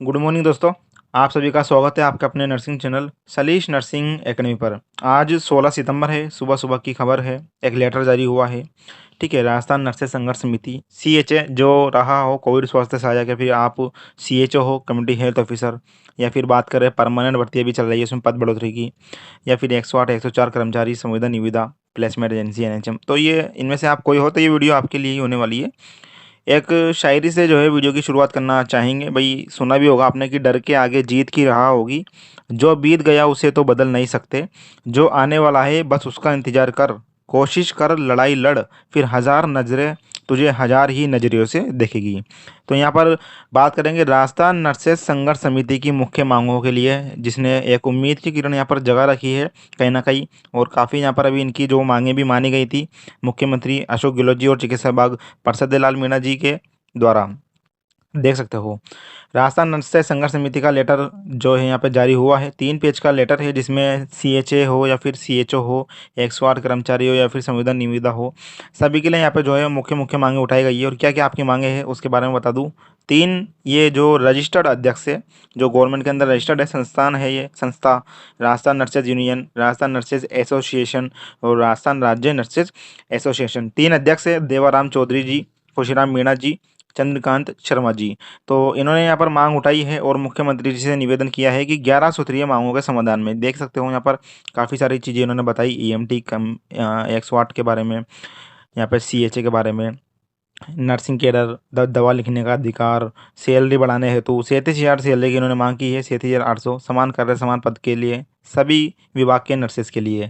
Good morning दोस्तों। आप सभी का स्वागत है आपके अपने nursing channel Salish nursing academy पर। आज 16 सितंबर है, सुबह सुबह की खबर है। एक लेटर जारी हुआ है। ठीक है, राजस्थान नर्सेज संघर्ष समिति सीएचए जो रहा हो कोविड स्वास्थ्य सहायक, या फिर आप सीएचओ हो कम्युनिटी हेल्थ ऑफिसर, या फिर बात करें परमानेंट भर्ती अभी चल रही है उसमें पद बढ़ोतरी की, या फिर 108 104 कर्मचारी संविदा निविदा प्लेसमेंट एजेंसी एनएचएम, तो ये इनमें से आप कोई हो तो ये वीडियो आपके लिए ही होने वाली है। एक शायरी से जो है वीडियो की शुरुआत करना चाहेंगे। भाई सुना भी होगा आपने कि डर के आगे जीत की राह होगी, जो बीत गया उसे तो बदल नहीं सकते, जो आने वाला है बस उसका इंतजार कर, कोशिश कर लड़ाई लड़, फिर हजार नजरें तुझे हजार ही नजरियों से देखेगी। तो यहाँ पर बात करेंगे राजस्थान नर्सेज संघर्ष समिति की मुख्य मांगों के लिए, जिसने एक उम्मीद की किरण यहाँ पर जगह रखी है कहीं ना कहीं। और काफ़ी यहाँ पर अभी इनकी जो मांगें भी मानी गई थी मुख्यमंत्री अशोक गहलोत जी और चिकित्सा विभाग पार्षद लाल मीणा जी के द्वारा, देख सकते हो। राजस्थान नर्सेज संघर्ष समिति का लेटर जो है यहाँ पे जारी हुआ है, 3 पेज का लेटर है, जिसमें सीएचए हो या फिर सीएचओ हो, 108 कर्मचारी हो या फिर संविदा निविदा हो, सभी के लिए यहाँ पे जो है मुख्य मुख्य मांगे उठाई गई है। और क्या क्या आपकी मांगे हैं उसके बारे में बता दूँ। तीन, ये जो रजिस्टर्ड अध्यक्ष है, जो गवर्नमेंट के अंदर रजिस्टर्ड है संस्थान है, ये संस्था Rajasthan nurses union, Rajasthan nurses association और राजस्थान राज्य नर्सेज एसोसिएशन, 3 अध्यक्ष है, देवाराम चौधरी जी, खुशीराम मीणा जी, चंद्रकांत शर्मा जी। तो इन्होंने यहाँ पर मांग उठाई है और मुख्यमंत्री जी से निवेदन किया है कि 11 सूत्रीय मांगों के समाधान में, देख सकते हो यहाँ पर काफ़ी सारी चीज़ें इन्होंने बताई, ईएमटी कम 108 के बारे में, यहाँ पर सीएचए के बारे में, नर्सिंग केडर दवा लिखने का अधिकार, सैलरी बढ़ाने हेतु 37,000 सैलरी की इन्होंने मांग की है, 37,800 समान कार्य समान पद के लिए सभी विभाग के नर्सेज के लिए।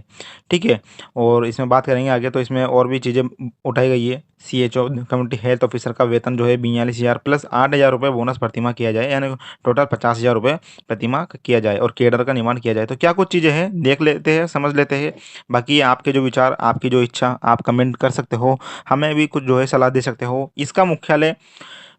ठीक है, और इसमें बात करेंगे आगे तो इसमें और भी चीज़ें उठाई गई है। सीएचओ कम्युनिटी हेल्थ ऑफिसर का वेतन जो है 42,000 प्लस 8,000 रुपये बोनस प्रतिमाह किया जाए, यानी टोटल 50,000 रुपये प्रतिमाह किया जाए और केडर का निर्माण किया जाए। तो क्या कुछ चीज़ें हैं देख लेते हैं, समझ लेते हैं। बाकी आपके जो विचार, आपकी जो इच्छा, आप कमेंट कर सकते हो, हमें भी कुछ जो है सलाह दे सकते हो। इसका मुख्यालय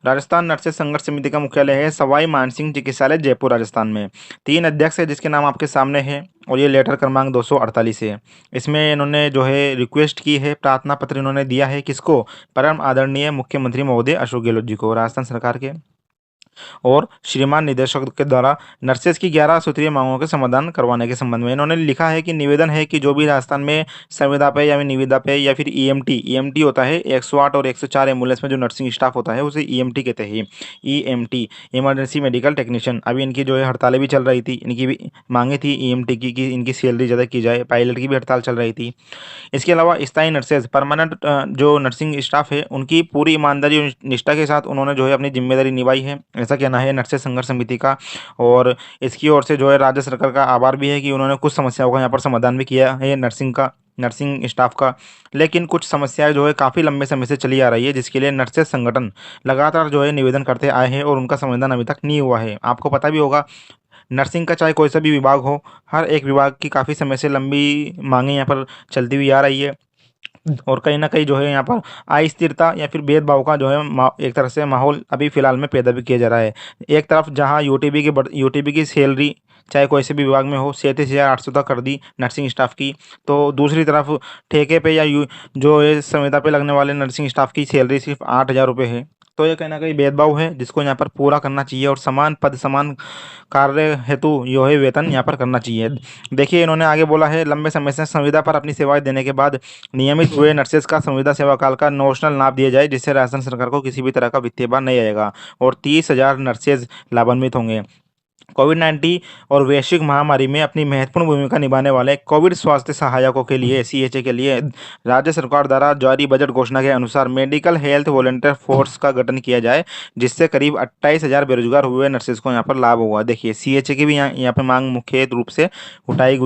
राजस्थान नर्सेज संघर्ष समिति का मुख्यालय है सवाई मानसिंह चिकित्सालय जयपुर राजस्थान में। 3 अध्यक्ष है जिसके नाम आपके सामने है और ये लेटर क्रमांक 248 है। इसमें इन्होंने जो है रिक्वेस्ट की है, प्रार्थना पत्र इन्होंने दिया है किसको, परम आदरणीय मुख्यमंत्री महोदय अशोक गहलोत जी को, राजस्थान सरकार के और श्रीमान निदेशक के द्वारा नर्सेज की 11 सूत्रीय मांगों के समाधान करवाने के संबंध में इन्होंने लिखा है कि निवेदन है कि जो भी राजस्थान में संविदा पे या निविदा पे या फिर ईएमटी होता है, 108 और 104 एम्बुलेंस में जो नर्सिंग स्टाफ होता है उसे ईएमटी कहते हैं। ईएमटी इमरजेंसी मेडिकल टेक्नीशियन, अभी इनकी जो है हड़तालें भी चल रही थी, इनकी भी मांगे थी ईएमटी की कि इनकी सैलरी ज़्यादा की जाए, पायलट की भी हड़ताल चल रही थी। इसके अलावा स्थायी नर्सेज परमानेंट जो नर्सिंग स्टाफ है उनकी पूरी ईमानदारी और निष्ठा के साथ उन्होंने जो है अपनी जिम्मेदारी निभाई है, ऐसा कहना है नर्सेज संघर्ष समिति का। और इसकी ओर से जो है राज्य सरकार का आभार भी है कि उन्होंने कुछ समस्याओं का यहाँ पर समाधान भी किया है नर्सिंग स्टाफ का। लेकिन कुछ समस्याएं जो है काफ़ी लंबे समय से चली आ रही है, जिसके लिए नर्सेज संगठन लगातार जो है निवेदन करते आए हैं और उनका समाधान अभी तक नहीं हुआ है। आपको पता भी होगा नर्सिंग का चाहे कोई सा भी विभाग हो, हर एक विभाग की काफ़ी समय से लंबी मांगे यहाँ पर चलती हुई आ रही है। और कहीं ना कहीं जो है यहाँ पर अस्थिरता या फिर भेदभाव का जो है एक तरह से माहौल अभी फिलहाल में पैदा भी किया जा रहा है। एक तरफ जहाँ यूटीबी की सैलरी चाहे कोई से भी विभाग में हो 37,800 तक कर दी नर्सिंग स्टाफ की, तो दूसरी तरफ ठेके पे या जो है संविदा पे लगने वाले नर्सिंग स्टाफ की सैलरी सिर्फ 8,000 रुपये है। तो ये कहीं ना कहीं भेदभाव है जिसको यहाँ पर पूरा करना चाहिए और समान पद समान कार्य हेतु जो है वेतन यहाँ पर करना चाहिए। देखिए इन्होंने आगे बोला है, लंबे समय से संविदा पर अपनी सेवाएं देने के बाद नियमित हुए नर्सेज का संविदा सेवा काल का नोशनल लाभ दिया जाए, जिससे राजस्थान सरकार को किसी भी तरह का वित्तीय भार नहीं आएगा और 30,000 नर्सेज लाभान्वित होंगे। कोविड-19 और वैश्विक महामारी में अपनी महत्वपूर्ण भूमिका निभाने वाले कोविड स्वास्थ्य सहायकों के लिए सीएचए के लिए राज्य सरकार द्वारा जारी बजट घोषणा के अनुसार मेडिकल हेल्थ वॉलंटियर फोर्स का गठन किया जाए, जिससे करीब 28,000 बेरोजगार हुए नर्सेज को यहाँ पर लाभ होगा। देखिए सीएचए की भी यहाँ पे मांग मुख्य रूप से उठाई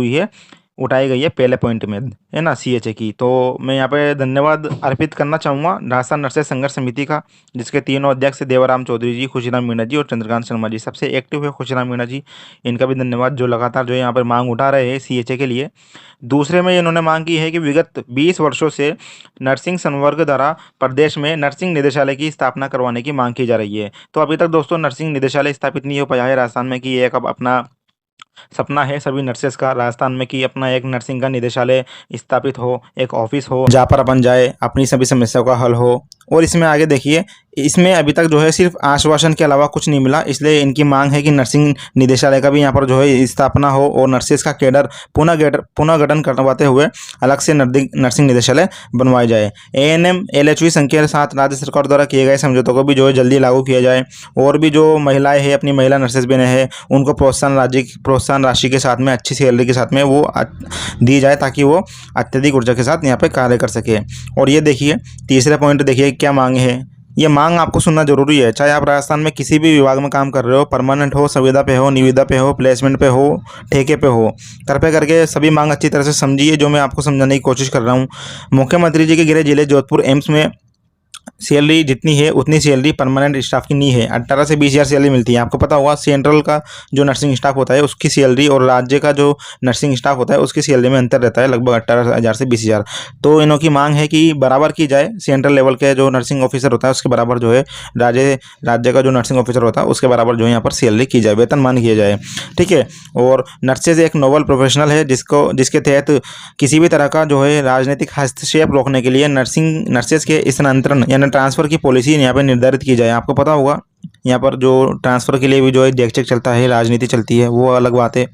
गई है पहले पॉइंट में, है ना, सीएचए की। तो मैं यहाँ पे धन्यवाद अर्पित करना चाहूँगा राजस्थान नर्सेज संघर्ष समिति का, जिसके तीनों अध्यक्ष देवराम चौधरी जी, खुशीराम मीणा जी और चंद्रकांत शर्मा जी। सबसे एक्टिव है खुशीराम मीणा जी, इनका भी धन्यवाद जो लगातार जो है यहाँ पर मांग उठा रहे हैं सीएचए के लिए। दूसरे में इन्होंने मांग की है कि विगत 20 वर्षों से नर्सिंग संवर्ग द्वारा प्रदेश में नर्सिंग निदेशालय की स्थापना करवाने की मांग की जा रही है। तो अभी तक दोस्तों नर्सिंग निदेशालय स्थापित नहीं हो पाया है राजस्थान में, कि एक अब अपना सपना है सभी नर्सेस का राजस्थान में कि अपना एक नर्सिंग का निदेशालय स्थापित हो, एक ऑफिस हो जहाँ पर अपन जाए अपनी सभी समस्याओं का हल हो। और इसमें आगे देखिए इसमें अभी तक जो है सिर्फ आश्वासन के अलावा कुछ नहीं मिला, इसलिए इनकी मांग है कि नर्सिंग निदेशालय का भी यहाँ पर जो है स्थापना हो और नर्सेज का कैडर पुनः गठन करवाते हुए अलग से नर्सिंग निदेशालय बनवाए जाए। एएनएम एलएचवी संघ के साथ राज्य सरकार द्वारा किए गए समझौतों को भी जो है जल्दी लागू किया जाए और भी जो महिलाएं हैं, अपनी महिला नर्सेज बने हैं, उनको प्रोत्साहन राशि के साथ में, अच्छी सैलरी के साथ में वो दी जाए ताकि वो अत्यधिक ऊर्जा के साथ यहाँ पे कार्य कर सके। और ये देखिए तीसरा पॉइंट देखिए क्या मांग है। ये मांग आपको सुनना जरूरी है, चाहे आप राजस्थान में किसी भी विभाग में काम कर रहे हो, परमानेंट हो, संविदा पे हो, निविदा पे हो, प्लेसमेंट पे हो, ठेके पे हो, कृपया करके सभी मांग अच्छी तरह से समझिए जो मैं आपको समझाने की कोशिश कर रहा हूँ। मुख्यमंत्री जी के गृह जिले जोधपुर एम्स में सैलरी जितनी है उतनी सैलरी परमानेंट स्टाफ की नहीं है। 18 से 20 हज़ार सैलरी मिलती है। आपको पता होगा सेंट्रल का जो नर्सिंग स्टाफ होता है उसकी सैलरी और राज्य का जो नर्सिंग स्टाफ होता है उसकी सैलरी में अंतर रहता है, लगभग 18,000 से 20,000। तो इनों की मांग है कि बराबर की जाए, सेंट्रल लेवल के जो नर्सिंग ऑफिसर होता है उसके बराबर जो है राज्य का जो नर्सिंग ऑफिसर होता है उसके बराबर जो है यहाँ पर सैलरी की जाए, वेतनमान किया जाए। ठीक है। और नर्सेज एक नोबल प्रोफेशनल है जिसके तहत किसी भी तरह का जो है राजनीतिक हस्तक्षेप रोकने के लिए नर्सेज के स्थानांतरण यानी ट्रांसफ़र की पॉलिसी यहाँ पर निर्धारित की जाए। आपको पता होगा यहाँ पर जो ट्रांसफ़र के लिए भी जो है चेक चलता है, राजनीति चलती है, वो अलग बात है।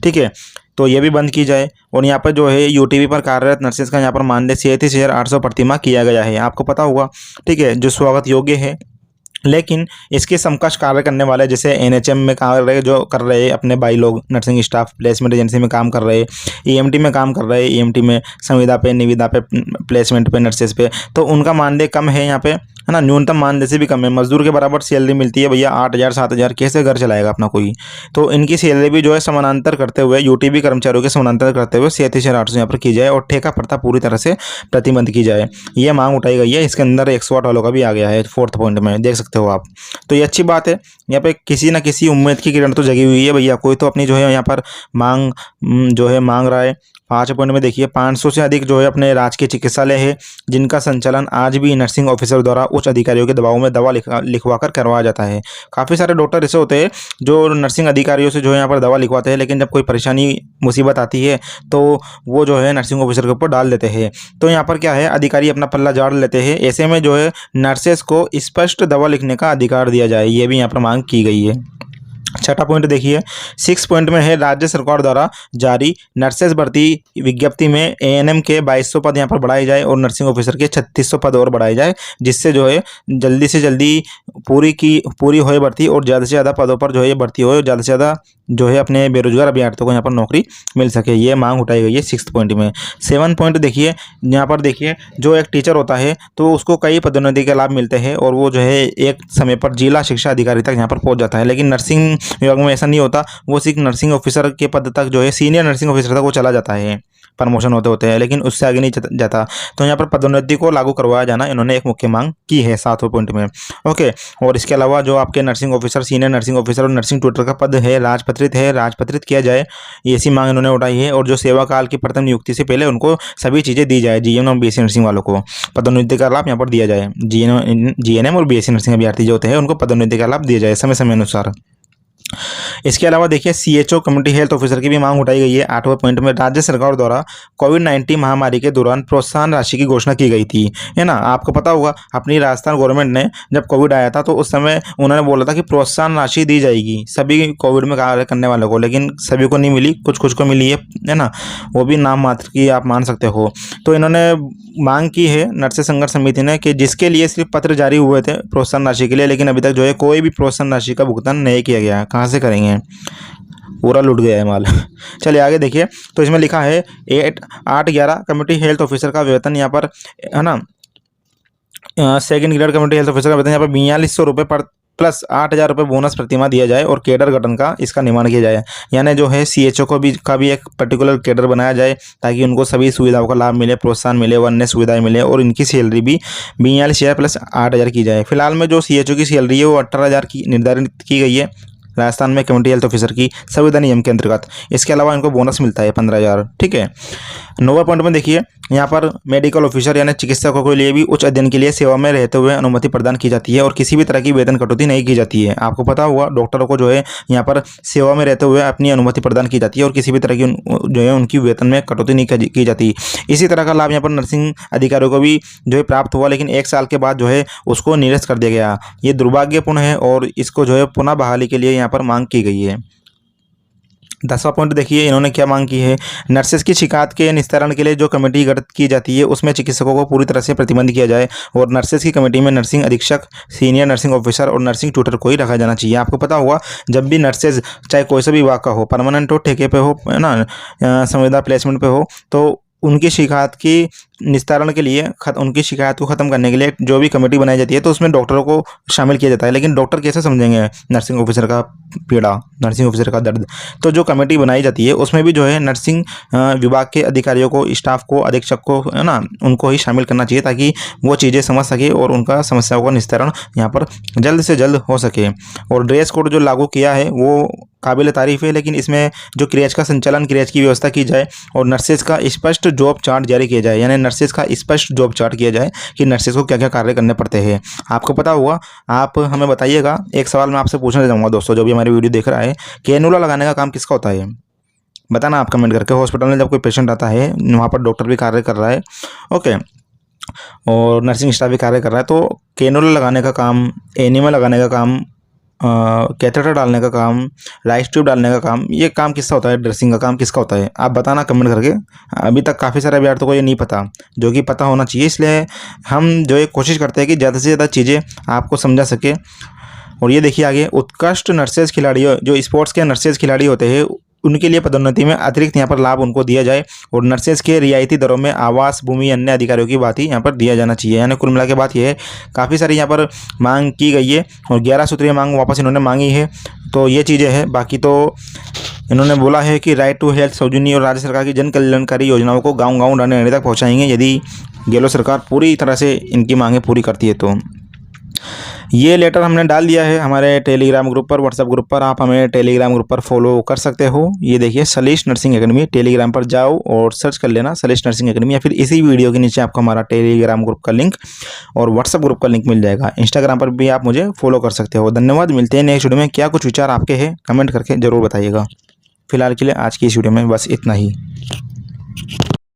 ठीक है। तो ये भी बंद की जाए। और यहाँ पर जो है यूटीबी पर कार्यरत नर्सेज का यहाँ पर मानदेय 37,800 प्रतिमाह किया गया है, आपको पता होगा। ठीक है, जो स्वागत योग्य है। लेकिन इसके समकक्ष कार्य करने वाले जैसे एनएचएम में कार्य जो कर रहे अपने भाई लोग, नर्सिंग स्टाफ प्लेसमेंट एजेंसी में काम कर रहे, ईएमटी में काम कर रहे, ईएमटी में संविदा पे, निविदा पे, प्लेसमेंट पे, नर्सेज पे, तो उनका मानदेय कम है यहाँ पे, है ना, न्यूनतम मानदेय से भी कम है। मजदूर के बराबर सैलरी मिलती है भैया, 8,000 7,000, कैसे घर चलाएगा अपना कोई। तो इनकी सैलरी भी जो है समानांतर करते हुए, यूटीबी कर्मचारियों के समानांतर करते हुए 37,800 यहाँ पर की जाए और ठेका प्रथा पूरी तरह से प्रतिबंध की जाए। ये मांग उठाई गई है। इसके अंदर 108 वालों का भी आ गया है 4th पॉइंट में, देख सकते हो आप। तो ये अच्छी बात है। यहाँ पे किसी ना किसी उम्मीद की किरण तो जगी हुई है भैया, कोई तो अपनी जो है यहाँ पर मांग जो है मांग रहा है। 5 पॉइंट में देखिए 500 से अधिक जो है अपने राजकीय चिकित्सालय है जिनका संचालन आज भी नर्सिंग ऑफिसर द्वारा उच्च अधिकारियों के दबाव में दवा लिखवा कर करवाया जाता है। काफ़ी सारे डॉक्टर ऐसे होते हैं जो नर्सिंग अधिकारियों से जो है यहाँ पर दवा लिखवाते हैं, लेकिन जब कोई परेशानी मुसीबत आती है तो वो जो है नर्सिंग ऑफिसर के ऊपर डाल देते हैं। तो यहाँ पर क्या है, अधिकारी अपना पल्ला झाड़ लेते हैं। ऐसे में जो है नर्सेस को स्पष्ट दवा लिखने का अधिकार दिया जाए, ये भी यहाँ पर मांग की गई है। 6ठा पॉइंट देखिए 6 पॉइंट में है, राज्य सरकार द्वारा जारी नर्सेज भर्ती विज्ञप्ति में एएनएम के 2200 पद यहाँ पर बढ़ाए जाए और नर्सिंग ऑफिसर के 3600 पद और बढ़ाए जाए, जिससे जो है जल्दी से जल्दी पूरी होए भर्ती और ज़्यादा से ज़्यादा पदों पर जो है ये भर्ती हो, ज़्यादा से ज़्यादा जो है अपने बेरोजगार अभ्यर्थियों को यहाँ पर नौकरी मिल सके। ये मांग उठाई गई है 6 पॉइंट में। 7 पॉइंट देखिए, यहाँ पर देखिए जो एक टीचर होता है तो उसको कई पदोन्नति के लाभ मिलते हैं और वो जो है एक समय पर जिला शिक्षा अधिकारी तक यहाँ पर पहुँच जाता है। लेकिन नर्सिंग विभाग में ऐसा नहीं होता, वो सिर्फ नर्सिंग ऑफिसर के पद तक जो है सीनियर नर्सिंग ऑफिसर तक वो चला जाता है, प्रमोशन होते हैं, लेकिन उससे आगे नहीं जाता। तो यहाँ पर पदोन्नति को लागू करवाया जाना इन्होंने एक मुख्य मांग की है 7वें पॉइंट में। ओके। और इसके अलावा जो आपके nursing officer, senior nursing officer और नर्सिंग ट्यूटर का पद है राजपत्रित किया जाए, ऐसी मांग इन्होंने उठाई है। और जो सेवा काल की प्रथम नियुक्ति से पहले उनको सभी चीज़ें दी जाए, जीएनएम और बीएससी नर्सिंग वालों को पदोन्नति का लाभ यहाँ पर दिया जाए। जीएनएम और बीएससी नर्सिंग अभ्यर्थी जो होते हैं उनको पदोन्नति का लाभ दिया जाए समय समय अनुसार। इसके अलावा देखिए सीएचओ कम्युनिटी हेल्थ ऑफिसर की भी मांग उठाई गई है 8वें पॉइंट में। राज्य सरकार द्वारा कोविड-19 महामारी के दौरान प्रोत्साहन राशि की घोषणा की गई थी, है ना। आपको पता होगा अपनी राजस्थान गवर्नमेंट ने जब कोविड आया था तो उस समय उन्होंने बोला था कि प्रोत्साहन राशि दी जाएगी सभी कोविड में कार्य करने वालों को, लेकिन सभी को नहीं मिली, कुछ को मिली है ना, वो भी नाम मात्र की आप मान सकते हो। तो इन्होंने मांग की है नर्सेज संघर्ष समिति ने कि जिसके लिए सिर्फ पत्र जारी हुए थे प्रोत्साहन राशि के लिए, लेकिन अभी तक जो है कोई भी प्रोत्साहन राशि का भुगतान नहीं किया गया। कहाँ से करेंगे, पूरा लूट गया है माल। चलिए आगे देखिए। तो इसमें लिखा है 8-11 कम्युनिटी हेल्थ ऑफिसर का वेतन यहाँ पर, है ना, second grade community health officer का वेतन यहाँ पर 4200 रुपये पर प्लस 8,000 रुपये बोनस प्रतिमाह दिया जाए और केडर गठन का इसका निर्माण किया जाए। यानी जो है सीएचओ को भी एक पर्टिकुलर केडर बनाया जाए ताकि उनको सभी सुविधाओं का लाभ मिले, प्रोत्साहन मिले, अन्य सुविधाएं मिले और इनकी सैलरी भी 42,000 प्लस 8,000 की जाए। फिलहाल में जो सीएचओ की सैलरी है वो 18,000 की निर्धारित की गई है राजस्थान में कम्युनिटी हेल्थ ऑफिसर की संविदा नियम के अंतर्गत। इसके अलावा इनको बोनस मिलता है 15,000। ठीक है। 9वें पॉइंट में देखिए यहाँ पर मेडिकल ऑफिसर यानी चिकित्सकों के लिए भी उच्च अध्ययन के लिए सेवा में रहते हुए अनुमति प्रदान की जाती है और किसी भी तरह की वेतन कटौती नहीं की जाती है। आपको पता होगा डॉक्टरों को जो है यहाँ पर सेवा में रहते हुए अपनी अनुमति प्रदान की जाती है और किसी भी तरह की जो है उनकी वेतन में कटौती नहीं की जाती। इसी तरह का लाभ यहाँ पर नर्सिंग अधिकारियों को भी जो है प्राप्त हुआ, लेकिन 1 साल के बाद जो है उसको निरस्त कर दिया गया। ये दुर्भाग्यपूर्ण है और इसको जो है पुनः बहाली के लिए यहाँ पर मांग की गई है। 10वां पॉइंट देखिए इन्होंने क्या मांग की है। नर्सेज की शिकायत के निस्तारण के लिए जो कमेटी गठित की जाती है उसमें चिकित्सकों को पूरी तरह से प्रतिबंध किया जाए और नर्सेज की कमेटी में नर्सिंग अधीक्षक, सीनियर नर्सिंग ऑफिसर और नर्सिंग ट्यूटर को ही रखा जाना चाहिए। आपको पता होगा जब भी नर्सेज चाहे कोई सा भी विभाग का हो, परमानेंट हो, ठेके पे हो, है ना, संविदा प्लेसमेंट पे हो, तो उनकी शिकायत की निस्तारण के लिए उनकी शिकायत को ख़त्म करने के लिए जो भी कमेटी बनाई जाती है तो उसमें डॉक्टरों को शामिल किया जाता है। लेकिन डॉक्टर कैसे समझेंगे नर्सिंग ऑफिसर का पीड़ा, नर्सिंग ऑफिसर का दर्द? तो जो कमेटी बनाई जाती है उसमें भी जो है नर्सिंग विभाग के अधिकारियों को, स्टाफ को, अधीक्षक को, है ना, उनको ही शामिल करना चाहिए ताकि वो चीज़ें समझ सके और उनका समस्याओं का निस्तारण यहाँ पर जल्द से जल्द हो सके। और ड्रेस कोड जो लागू किया है वो काबिल तारीफ़ है, लेकिन इसमें जो क्रेच का संचालन, क्रेच की व्यवस्था की जाए और नर्सेज का स्पष्ट जॉब चार्ट जारी किया जाए, यानी नर्सेज का स्पष्ट जॉब चार्ट किया जाए कि नर्सेज को क्या क्या कार्य करने पड़ते हैं। आपको पता हुआ, आप हमें बताइएगा। एक सवाल मैं आपसे पूछना चाहूँगा दोस्तों, जो भी हमारी वीडियो देख रहा है, कैनुला लगाने का काम किसका होता है? बताना आप कमेंट करके। हॉस्पिटल में जब कोई पेशेंट आता है, वहाँ पर डॉक्टर भी कार्य कर रहा है, ओके, और नर्सिंग स्टाफ भी कार्य कर रहा है, तो कैनुला लगाने का काम, एनीमा लगाने का काम, कैथेटर डालने का काम, राइस ट्यूब डालने का काम, ये काम किसका होता है? ड्रेसिंग का काम किसका होता है? आप बताना कमेंट करके। अभी तक काफ़ी सारे अभ्यर्थियों को ये नहीं पता, जो कि पता होना चाहिए। इसलिए हम जो है कोशिश करते हैं कि ज़्यादा से ज़्यादा चीज़ें आपको समझा सके। और ये देखिए आगे, उत्कृष्ट नर्सेज खिलाड़ियों, जो स्पोर्ट्स के नर्सेज खिलाड़ी होते हैं, उनके लिए पदोन्नति में अतिरिक्त यहाँ पर लाभ उनको दिया जाए और नर्सेज के रियायती दरों में आवास, भूमि, अन्य अधिकारियों की बात ही यहाँ पर दिया जाना चाहिए। यानी कुल मिला के बात यह है, काफ़ी सारी यहाँ पर मांग की गई है और 11 सूत्रीय मांग वापस इन्होंने मांगी है। तो ये चीज़ें हैं। बाकी तो इन्होंने बोला है कि राइट टू हेल्थ सौजन्य और राज्य सरकार की जन कल्याणकारी योजनाओं को गाँव-गाँव, रहने तक पहुँचाएंगे यदि गहलोत सरकार पूरी तरह से इनकी मांगें पूरी करती है। तो ये लेटर हमने डाल दिया है हमारे टेलीग्राम ग्रुप पर, व्हाट्सएप ग्रुप पर। आप हमें टेलीग्राम ग्रुप पर फॉलो कर सकते हो। ये देखिए सलीश नर्सिंग एकेडमी, टेलीग्राम पर जाओ और सर्च कर लेना सलीश नर्सिंग एकेडमी, या फिर इसी वीडियो के नीचे आपको हमारा टेलीग्राम ग्रुप का लिंक और व्हाट्सएप ग्रुप का लिंक मिल जाएगा। इंस्टाग्राम पर भी आप मुझे फॉलो कर सकते हो। धन्यवाद। मिलते हैं नेक्स्ट वीडियो में। क्या कुछ विचार आपके हैं कमेंट करके ज़रूर बताइएगा। फिलहाल के लिए आज की इस वीडियो में बस इतना ही।